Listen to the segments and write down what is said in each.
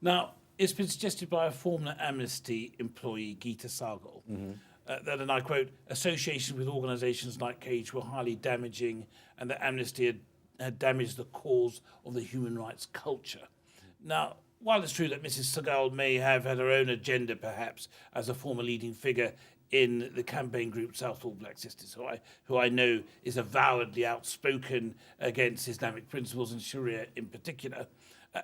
Now, it's been suggested by a former Amnesty employee, Geeta Sahgal, that, and I quote, associations with organisations like Cage were highly damaging and that Amnesty had damaged the cause of the human rights culture. Now, while it's true that Mrs. Sahgal may have had her own agenda, perhaps, as a former leading figure in the campaign group Southall Black Sisters, who I know is avowedly outspoken against Islamic principles and Sharia in particular,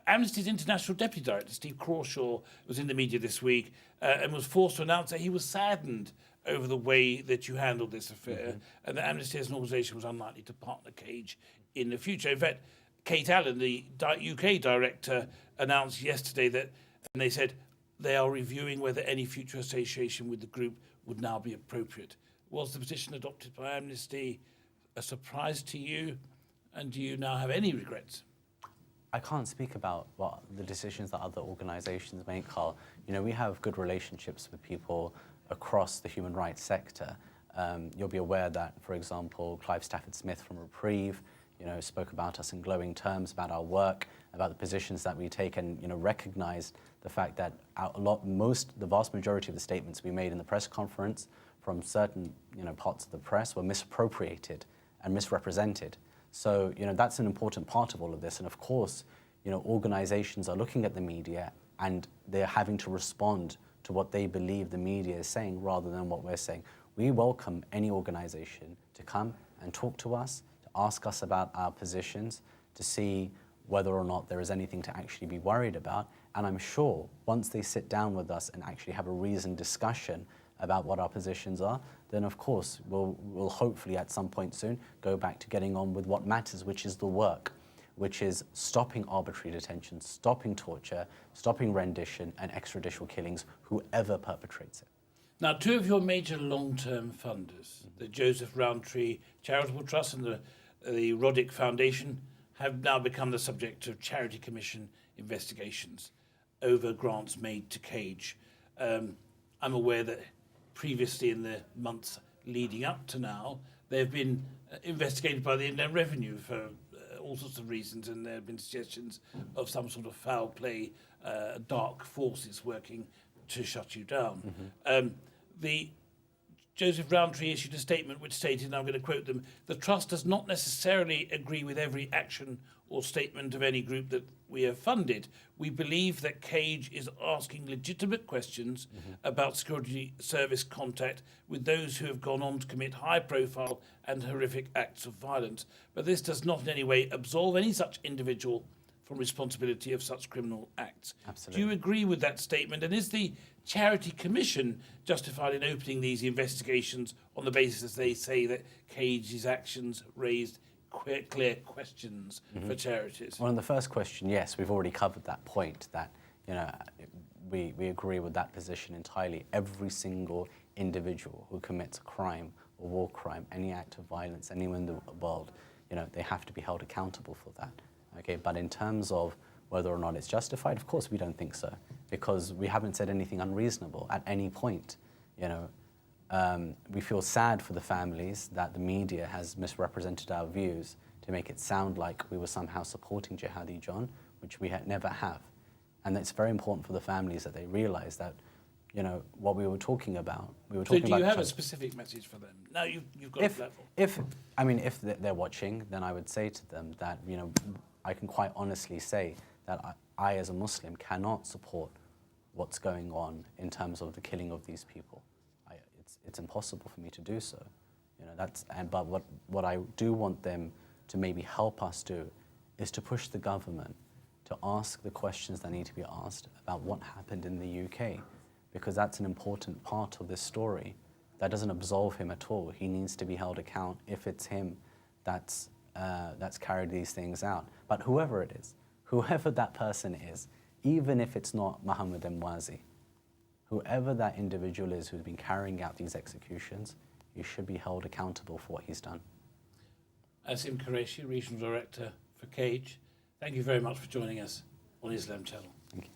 Amnesty's International Deputy Director, Steve Crawshaw, was in the media this week and was forced to announce that he was saddened over the way that you handled this affair and that Amnesty as an organisation was unlikely to partner Cage in the future. In fact, Kate Allen, the UK director, announced yesterday that, and they said, they are reviewing whether any future association with the group would now be appropriate. Was the position adopted by Amnesty a surprise to you? And do you now have any regrets? I can't speak about what the decisions that other organisations make, Carl. You know, we have good relationships with people across the human rights sector. You'll be aware that, for example, Clive Stafford-Smith from Reprieve, you know, spoke about us in glowing terms about our work, about the positions that we take, and you know, recognised the fact that the vast majority of the statements we made in the press conference from certain parts of the press were misappropriated and misrepresented. So you know, that's an important part of all of this. And of course, you know, organisations are looking at the media and they're having to respond to what they believe the media is saying rather than what we're saying. We welcome any organisation to come and talk to us, to ask us about our positions, to see whether or not there is anything to actually be worried about. And I'm sure once they sit down with us and actually have a reasoned discussion about what our positions are, then of course we'll hopefully at some point soon go back to getting on with what matters, which is the work, which is stopping arbitrary detention, stopping torture, stopping rendition and extrajudicial killings, whoever perpetrates it. Now, two of your major long-term funders, the Joseph Rowntree Charitable Trust and the Roddick Foundation, have now become the subject of Charity Commission investigations over grants made to Cage. I'm aware that previously in the months leading up to now, they have been investigated by the Inland Revenue for all sorts of reasons, and there have been suggestions of some sort of foul play, dark forces working to shut you down. The Joseph Rowntree issued a statement which stated, and I'm going to quote them, "The Trust does not necessarily agree with every action or statement of any group that we have funded. We believe that Cage is asking legitimate questions about security service contact with those who have gone on to commit high-profile and horrific acts of violence. But this does not in any way absolve any such individual from responsibility of such criminal acts." Absolutely. Do you agree with that statement? And is the Charity Commission justified in opening these investigations on the basis, as they say, that Cage's actions raised clear questions for charities? Well, on the first question, yes, we've already covered that point, that we agree with that position entirely. Every single individual who commits a crime or war crime, any act of violence, anywhere in the world, they have to be held accountable for that. Okay, but in terms of whether or not it's justified, of course we don't think so, because we haven't said anything unreasonable at any point. We feel sad for the families that the media has misrepresented our views to make it sound like we were somehow supporting Jihadi John, which we never have. And it's very important for the families that they realise that, what we were talking about. So do you have a specific message for them? Now you've got a platform. If they're watching, then I would say to them that, I can quite honestly say that I as a Muslim cannot support what's going on in terms of the killing of these people. It's impossible for me to do so. But what I do want them to maybe help us do is to push the government to ask the questions that need to be asked about what happened in the UK, because that's an important part of this story. That doesn't absolve him at all. He needs to be held account if it's him that's carried these things out. But whoever it is, whoever that person is, even if it's not Mohammed Emwazi, whoever that individual is who's been carrying out these executions, he should be held accountable for what he's done. Asim Qureshi, Regional Director for Cage, thank you very much for joining us on Islam Channel. Thank you.